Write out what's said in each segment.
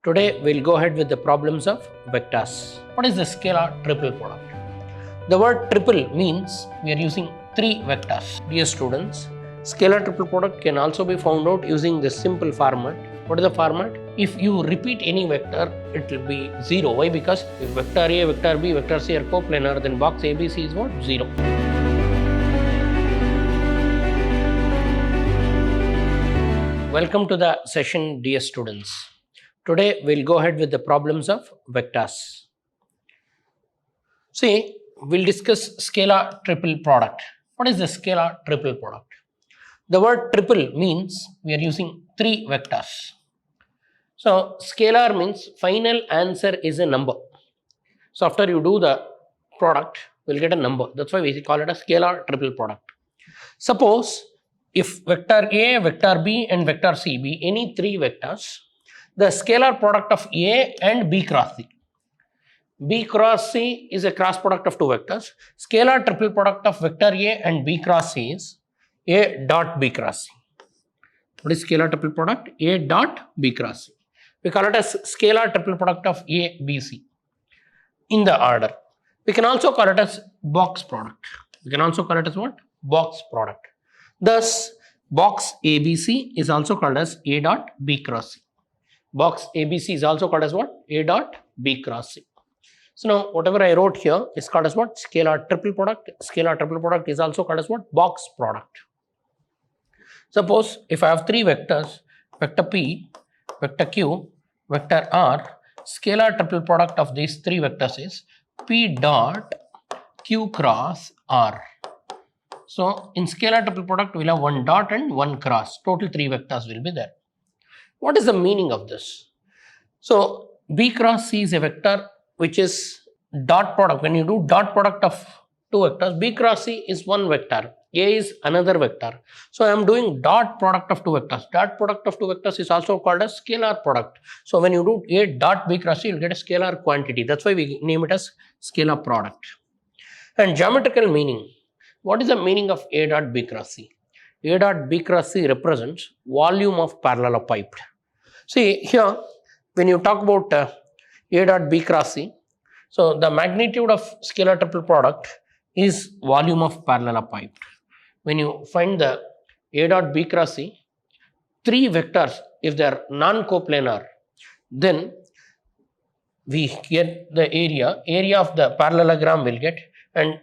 Today we'll go ahead with the problems of vectors. What is the scalar triple product? The word triple means we are using three vectors. Dear students, scalar triple product can also be found out using this simple format. What is the format? If you repeat any vector, it will be 0. Why? Because if vector A, vector B, vector C are coplanar, then box ABC is what? 0. Welcome to the session, dear students. Today we'll go ahead with the problems of vectors. See, we'll discuss scalar triple product. What is the scalar triple product? The word triple means we are using three vectors. So scalar means final answer is a number. So after you do the product, we'll get a number. That's why we call it a scalar triple product. Suppose if vector A, vector B and vector C be any three vectors, the scalar product of A and B cross C. B cross C is a cross product of two vectors. Scalar triple product of vector A and B cross C is A dot B cross C. What is scalar triple product? A dot B cross C. We call it as scalar triple product of A, B, C in the order. We can also call it as box product. We can also call it as what? Box product. Thus, box ABC is also called as A dot B cross C. Box ABC is also called as what? A dot B cross C. So now whatever I wrote here is called as what? Scalar triple product. Scalar triple product is also called as what? Box product. Suppose if I have three vectors, vector P, vector Q, vector R, scalar triple product of these three vectors is P dot Q cross R. So in scalar triple product we will have one dot and one cross. Total three vectors will be there. What is the meaning of this? So B cross C is a vector which is dot product. When you do dot product of two vectors, B cross C is one vector, A is another vector. So I am doing dot product of two vectors. Dot product of two vectors is also called as scalar product. So when you do A dot B cross C, you will get a scalar quantity. That's why we name it as scalar product. And geometrical meaning. What is the meaning of A dot B cross C? A dot B cross C represents volume of parallelepiped. See here, when you talk about A dot B cross C, so the magnitude of scalar triple product is volume of parallelepiped. When you find the A dot B cross C, three vectors, if they are non-coplanar, then we get the area of the parallelogram will get, and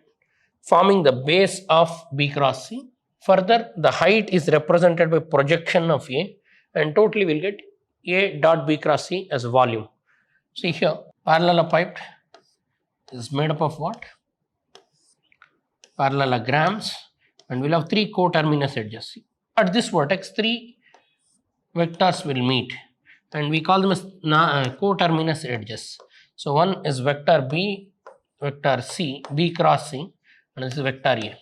forming the base of B cross C. Further, the height is represented by projection of A, and totally we'll get A dot B cross C as volume. See here, parallelepiped is made up of what? Parallelograms, and we'll have three coterminous edges. See, at this vertex, three vectors will meet, and we call them as coterminous edges. So one is vector B, vector C, B cross C, and this is vector A.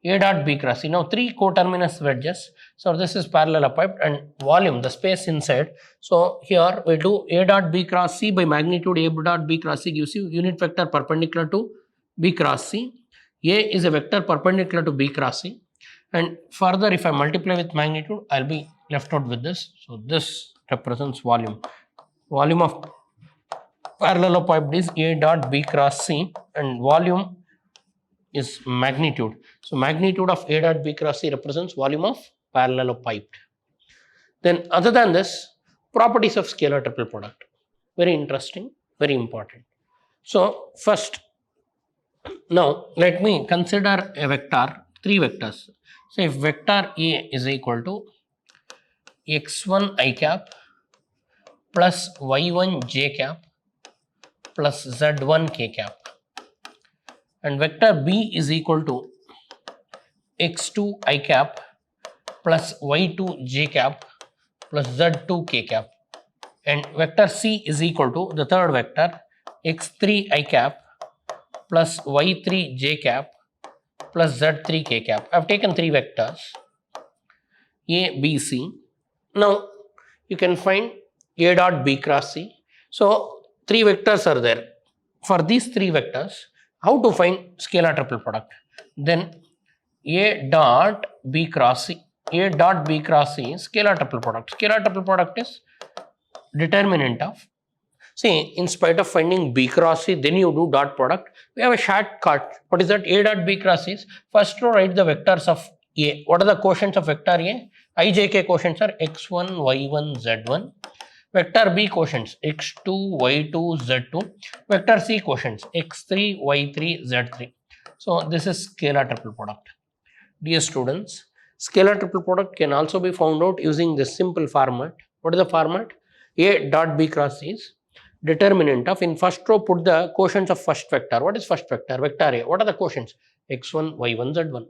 A dot B cross C. Now three coterminous wedges. So this is parallelepiped and volume, the space inside. So here we do A dot B cross C by magnitude. A dot B cross C gives you unit vector perpendicular to B cross C. A is a vector perpendicular to B cross C. And further, if I multiply with magnitude, I'll be left out with this. So this represents volume. Volume of parallelepiped is A dot B cross C, and volume is magnitude. So magnitude of A dot B cross C represents volume of parallelepiped. Then other than this, properties of scalar triple product. Very interesting, very important. So first, now let me consider a vector, three vectors. So if vector A is equal to x1 I cap plus y1 j cap plus z1 k cap, and vector B is equal to x2 I cap plus y2 j cap plus z2 k cap, and vector C is equal to the third vector x3 I cap plus y3 j cap plus z3 k cap. I have taken three vectors A, B, C. Now you can find A dot B cross C. So three vectors are there. For these three vectors, how to find scalar triple product? Then A dot B cross C. A dot B cross C is scalar triple product. Scalar triple product is determinant of, see, in spite of finding B cross C, then you do dot product. We have a shortcut. What is that? A dot B cross C is first row write the vectors of A. What are the quotients of vector A? IJK quotients are x1, y1, z1. Vector B quotients x2, y2, z2. Vector C quotients x3, y3, z3. So this is scalar triple product. Dear students, scalar triple product can also be found out using this simple format. What is the format? A dot B cross C is determinant of, in first row put the quotients of first vector. What is first vector? Vector A. What are the quotients? x1, y1, z1.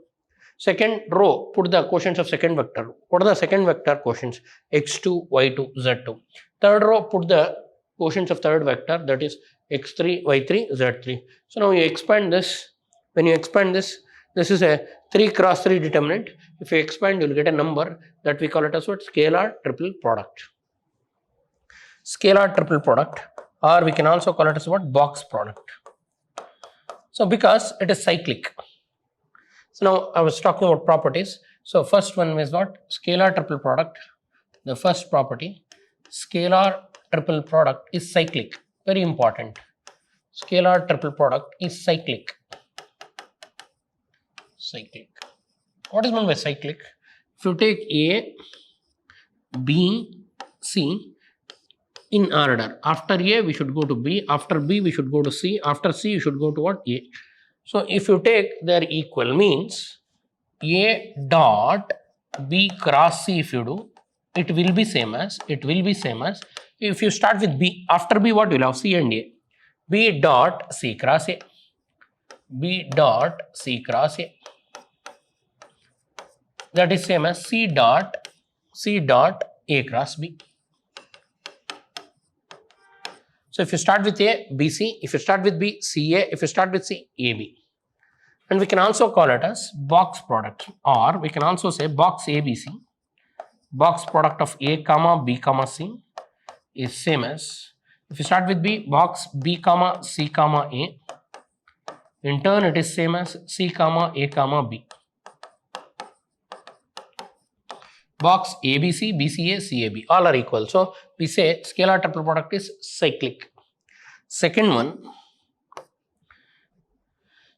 Second row put the quotients of second vector. What are the second vector quotients? x2, y2, z2. Third row put the quotients of third vector, that is x3, y3, z3. So now you expand this. When you expand this, this is a 3 cross 3 determinant. If you expand, you will get a number that we call it as what? Scalar triple product. Scalar triple product, or we can also call it as what? Box product. So because it is cyclic. So now I was talking about properties. So first one is what? Scalar triple product. The first property, scalar triple product is cyclic. Very important. Scalar triple product is cyclic. Cyclic. What is meant by cyclic? If you take A, B, C in order. After A, we should go to B. After B, we should go to C. After C, you should go to what? A. So if you take their equal, means A dot B cross C, if you do, it will be same as, if you start with B, after B what you will have? C and A. B dot C cross A. B dot C cross A. That is same as C dot A cross B. So if you start with A, BC, if you start with B, CA, if you start with C, AB. And we can also call it as box product, or we can also say box ABC. Box product of A comma B comma C is same as, if you start with B, box B comma C comma A. In turn, it is same as C comma A comma B. Box ABC, BCA, CAB, all are equal. So we say scalar triple product is cyclic. Second one,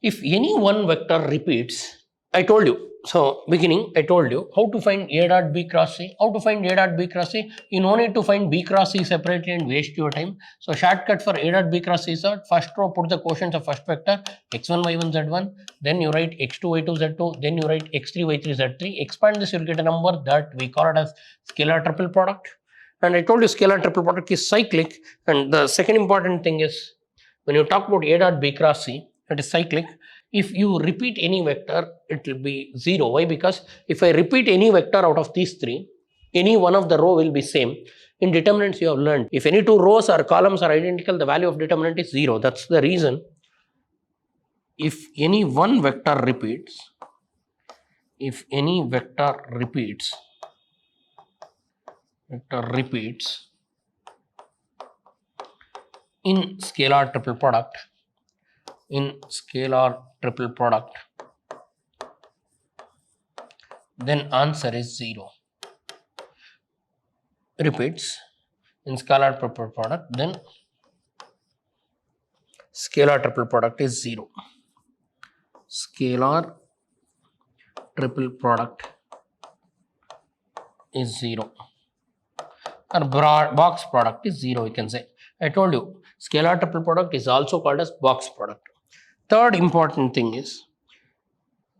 if any one vector repeats, I told you, so beginning I told you how to find A dot B cross C. How to find A dot B cross C? You no need to find B cross C separately and waste your time. So shortcut for A dot B cross C is that first row put the quotients of first vector x1, y1, z1. Then you write x2, y2, z2. Then you write x3, y3, z3. Expand this, you will get a number that we call it as scalar triple product. And I told you scalar triple product is cyclic. And the second important thing is, when you talk about A dot B cross C, it is cyclic. If you repeat any vector, it will be 0. Why? Because if I repeat any vector out of these three, any one of the row will be same. In determinants, you have learned, if any two rows or columns are identical, the value of determinant is 0. That's the reason. If any one vector repeats, in scalar triple product, then answer is 0. Repeats in scalar triple product, then scalar triple product is 0. Scalar triple product is 0. Or box product is 0, you can say. I told you, scalar triple product is also called as box product. Third important thing is,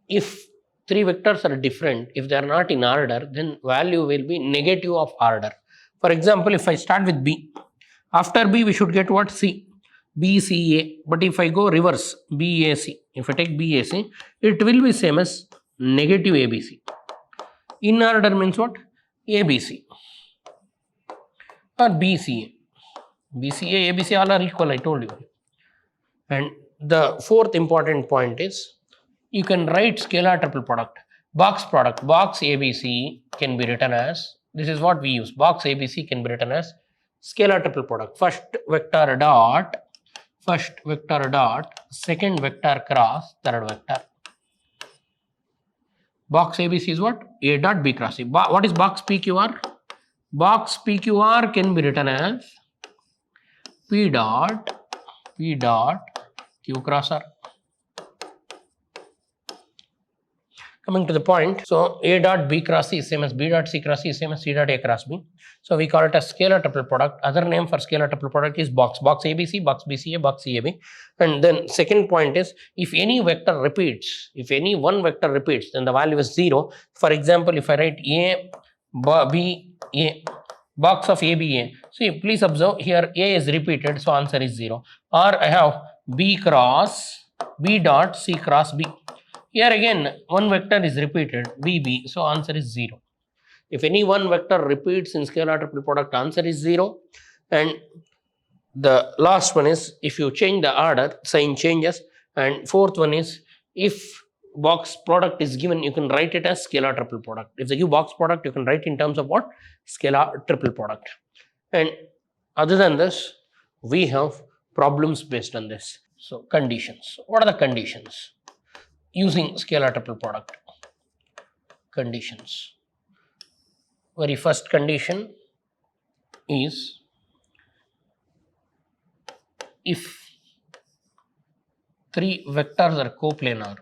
if three vectors are different, if they are not in order, then value will be negative of order. For example, if I start with B, after B we should get what? C. B, C, A. But if I go reverse, B, A, C, if I take B, A, C, it will be same as negative A, B, C. In order means what? A, B, C. Or B, C, A. B, C, A, A, B, C all are equal, I told you. And the fourth important point is, you can write scalar triple product. Box product, box ABC can be written as, this is what we use, box ABC can be written as scalar triple product. First vector dot, second vector cross third vector. Box ABC is what? A dot B cross C. What is box PQR? box PQR can be written as P dot Q cross R. Coming to the point, so A dot B cross C is same as B dot C cross C is same as C dot A cross B. So we call it a scalar triple product. Other name for scalar triple product is box ABC, box BCA, box CAB. And then second point is, if any vector repeats, if any one vector repeats, then the value is 0. For example, if I write A, B, A, box of ABA. See, please observe here A is repeated, so answer is 0. Or I have B cross B dot C cross B. Here again, one vector is repeated, BB, so answer is 0. If any one vector repeats in scalar triple product, answer is 0. And the last one is, if you change the order, sign changes. And fourth one is, if box product is given, you can write it as scalar triple product. If they give box product, you can write in terms of what? Scalar triple product. And other than this, we have problems based on this. So conditions. What are the conditions using scalar triple product? Conditions. Very first condition is, if three vectors are coplanar.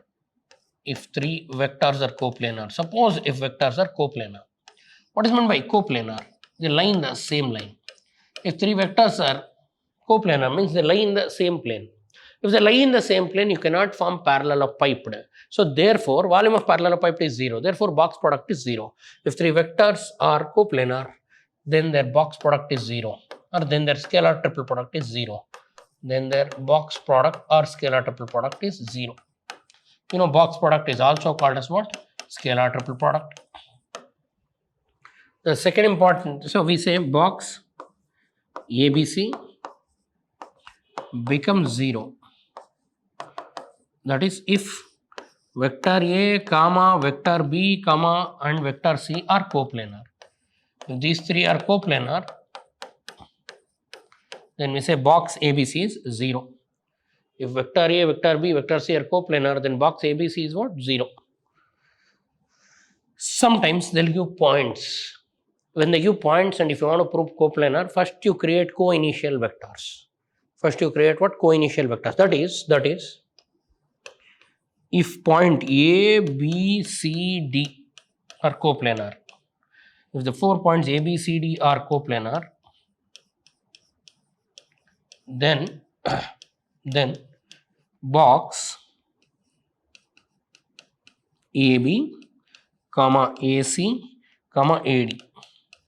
If three vectors are coplanar. Suppose if vectors are coplanar. What is meant by coplanar? They lie in the same line. If three vectors are coplanar, means they lie in the same plane. If they lie in the same plane, you cannot form parallelopiped. So therefore, volume of parallelopiped is 0. Therefore, box product is 0. If three vectors are coplanar, then their box product is 0. Or then their scalar triple product is 0. Then their box product or scalar triple product is 0. You know, box product is also called as what? Scalar triple product. The second important, so we say box ABC becomes 0. That is, if vector A, comma, vector B, comma, and vector C are coplanar. If these three are coplanar, then we say box ABC is 0. If vector A, vector B, vector C are coplanar, then box ABC is what? 0. Sometimes they'll give points. When they give points, and if you want to prove coplanar, first you create co-initial vectors. First you create what? Co-initial vectors. That is, if point A, B, C, D are coplanar, if the 4 points A, B, C, D are coplanar, then box AB, comma AC, comma AD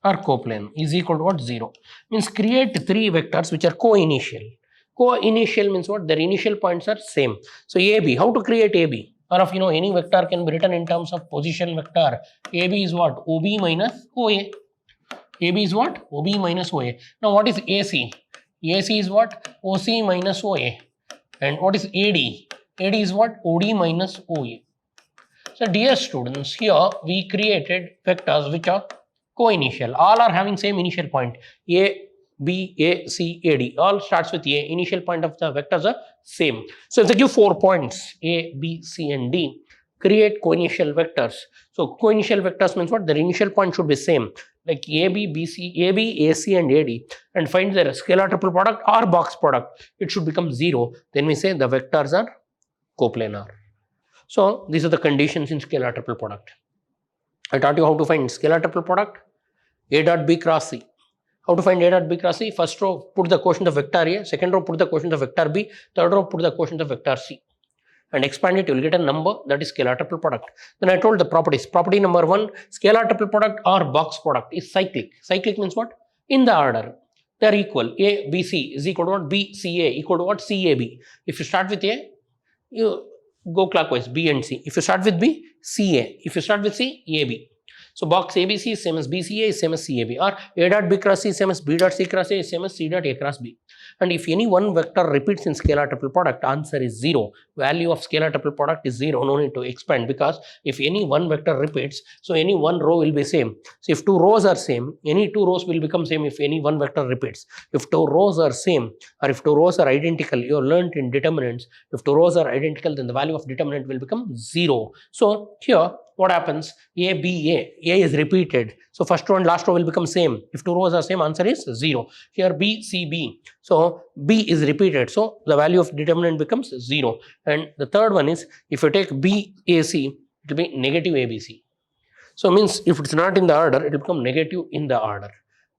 are coplanar is equal to what? 0. Means create three vectors which are co-initial. Co-initial means what? Their initial points are same. So AB, how to create AB? Or if you know, any vector can be written in terms of position vector. AB is what? OB minus OA. AB is what? OB minus OA. Now what is AC? AC is what? OC minus OA. And what is AD? AD is what? OD minus OA. So dear students, here we created vectors which are co-initial. All are having same initial point. A, B, A, C, A, D. All starts with A. Initial point of the vectors are same. So if they give 4 points, A, B, C, and D, create co-initial vectors. So co-initial vectors means what? Their initial point should be same. Like AB, BC, AB, AC, and AD. And find their scalar triple product or box product. It should become 0. Then we say the vectors are coplanar. So these are the conditions in scalar triple product. I taught you how to find scalar triple product. A dot B cross C. How to find A dot B cross C? First row, put the quotient of vector A. Second row, put the quotient of vector B. Third row, put the quotient of vector C. And expand it, you will get a number, that is scalar triple product. Then I told the properties. Property number 1, scalar triple product or box product is cyclic. Cyclic means what? In the order. They are equal. A, B, C is equal to what? B, C, A equal to what? C, A, B. If you start with A, you go clockwise, B and C. If you start with B, C, A. If you start with C, A, B. So box ABC is same as BCA is same as CAB, or A dot B cross C is same as B dot C cross A is same as C dot A cross B. And if any one vector repeats in scalar triple product, answer is 0. Value of scalar triple product is 0. No need to expand, because if any one vector repeats, so any one row will be same. So if two rows are same, any two rows will become same if any one vector repeats. If two rows are same, or if two rows are identical, you learned in determinants, if two rows are identical, then the value of determinant will become 0. So here what happens? A, B, A is repeated. So first row and last row will become same. If two rows are same, answer is 0. Here B, C, B. So B is repeated. So the value of determinant becomes 0. And the third one is, if you take B, A, C, it will be negative A, B, C. So means if it's not in the order, it will become negative in the order.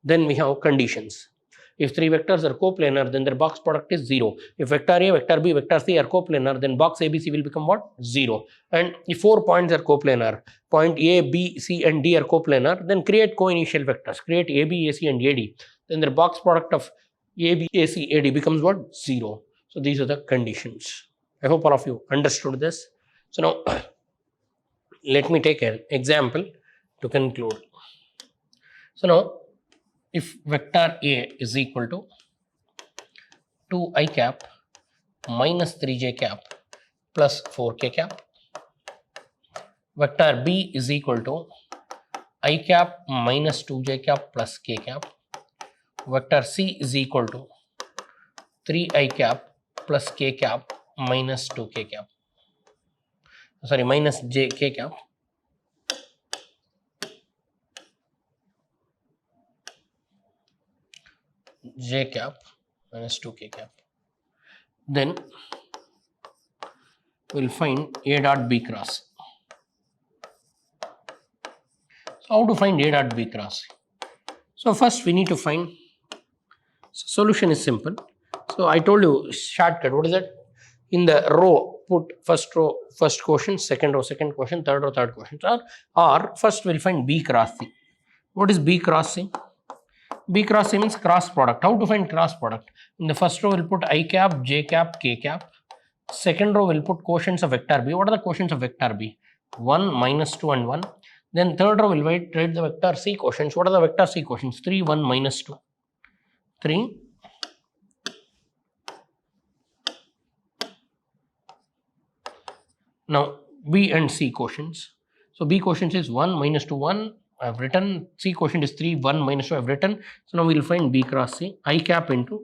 Then we have conditions. If three vectors are coplanar, then their box product is 0. If vector A, vector B, vector C are coplanar, then box ABC will become what? 0. And if 4 points are coplanar, point A, B, C and D are coplanar, then create co-initial vectors. Create AB, AC and AD. Then their box product of AB, AC, AD becomes what? 0. So these are the conditions. I hope all of you understood this. So now let me take an example to conclude. So now, if vector A is equal to 2i cap minus 3j cap plus 4k cap, vector B is equal to I cap minus 2j cap plus k cap, vector C is equal to 3i cap plus k cap minus 2k cap, sorry, minus jk cap, j cap minus 2k cap. Then we'll find A dot B cross. So how to find A dot B cross? So first we need to find, solution is simple. So I told you shortcut. What is that? In the row, put first row first quotient, second row second quotient, third row third quotient. Or first we'll find B cross C. What is B cross C? B cross C means cross product. How to find cross product? In the first row we'll put I cap, j cap, k cap. Second row we'll put quotients of vector B. What are the quotients of vector B? 1, minus 2 and 1. Then third row we'll write the vector C quotients. What are the vector C quotients? 3, 1, minus 2. 3. Now B and C quotients. So B quotient is 1, minus 2, 1. I have written. C quotient is 3, 1, minus 2. I have written. So now we will find B cross C. I cap into,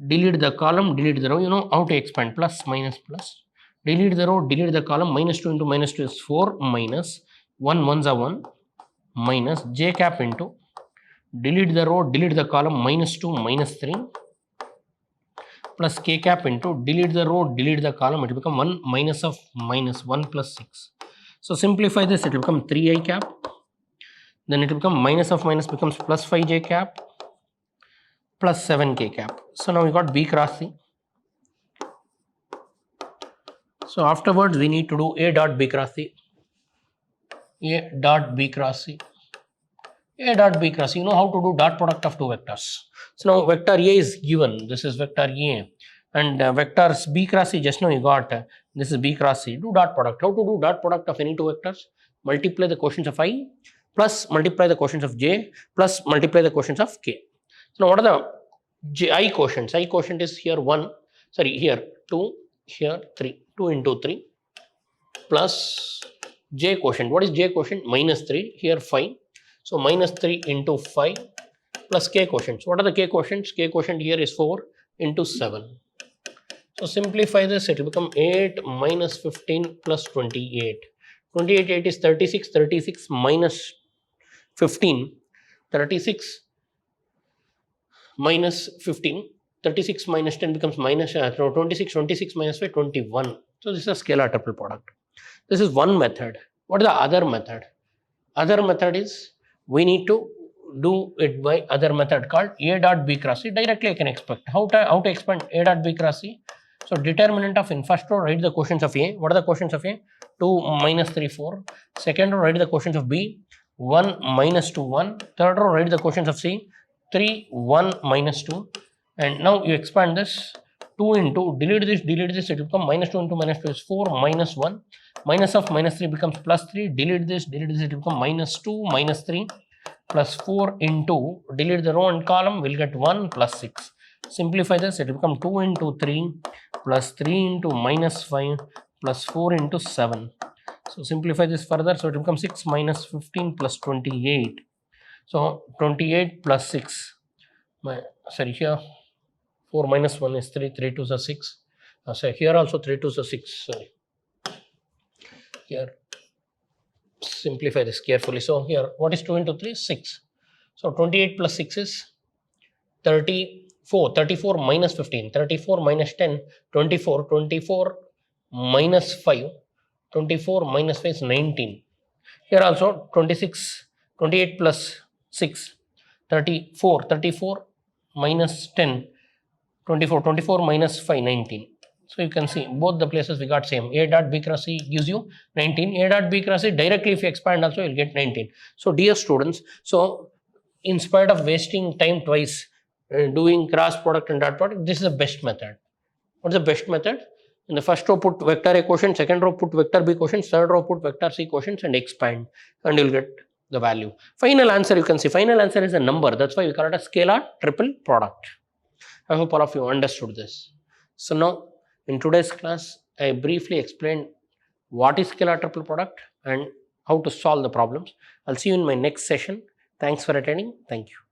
delete the column, delete the row. You know how to expand, plus, minus, plus. Delete the row, delete the column. Minus 2 into minus 2 is 4, minus 1, 1s are 1, minus j cap into, delete the row, delete the column. Minus 2, minus 3, plus k cap into, delete the row, delete the column. It will become 1 minus of minus 1 plus 6. So simplify this. It will become 3i cap. Then it will become minus of minus becomes plus 5j cap plus 7k cap. So now we got B cross C. So afterwards we need to do A dot B cross C. A dot B cross C. A dot B cross C. You know how to do dot product of two vectors. So now vector A is given. This is vector A. And vectors B cross C, just now you got this is B cross C. Do dot product. How to do dot product of any two vectors? Multiply the quotients of I plus multiply the quotients of j plus multiply the quotients of k. So now what are the I quotients? I quotient is here 1, sorry, here 2, here 3. 2 into 3 plus j quotient. What is j quotient? Minus 3, here 5. So minus 3 into 5 plus k quotients. What are the k quotients? K quotient here is 4 into 7. So simplify this, it will become 8 minus 15 plus 28. 28, 8 is 36, 36 minus 15, 36 minus 15, 36 minus 10 becomes minus 26, 26 minus 5, 21. So this is a scalar triple product. This is one method. What is the other method? Other method is, we need to do it by other method called A dot B cross C. Directly I can expect. How to expand A dot B cross C? So determinant of, in first row write the quotients of A. What are the quotients of A? 2, minus 3, 4. Second row write the quotients of B. 1, minus 2, 1. Third row write the quotients of C. 3, 1, minus 2. And now you expand this. 2 into, delete this, it will become minus 2 into minus 2 is 4, minus 1. Minus of minus 3 becomes plus 3. Delete this, it will become minus 2, minus 3 plus 4 into, delete the row and column, will get 1 plus 6. Simplify this, it will become 2 into 3 plus 3 into minus 5 plus 4 into 7. So simplify this further, so it will become 6 minus 15 plus 28. So 28 plus 6, sorry, here 4 minus 1 is 3, 3 2s are 6. So here also 3 2s are 6, sorry. Here simplify this carefully. So here, what is 2 into 3? 6. So 28 plus 6 is 34. 34 minus 15. 34 minus 10, 24. 24 minus 5. 24 minus 5 is 19. Here also 26, 28 plus 6, 34. 34 minus 10, 24. 24 minus 5, 19. So you can see both the places we got same. A dot B cross C gives you 19. A dot B cross C directly if you expand also you'll get 19. So dear students, so in spite of wasting time twice doing cross product and dot product, this is the best method. What's the best method? In the first row put vector A quotient, second row put vector B quotient, third row put vector C quotients and expand and you'll get the value. Final answer you can see, final answer is a number. That's why we call it a scalar triple product. I hope all of you understood this. So now in today's class, I briefly explained what is scalar triple product and how to solve the problems. I'll see you in my next session. Thanks for attending. Thank you.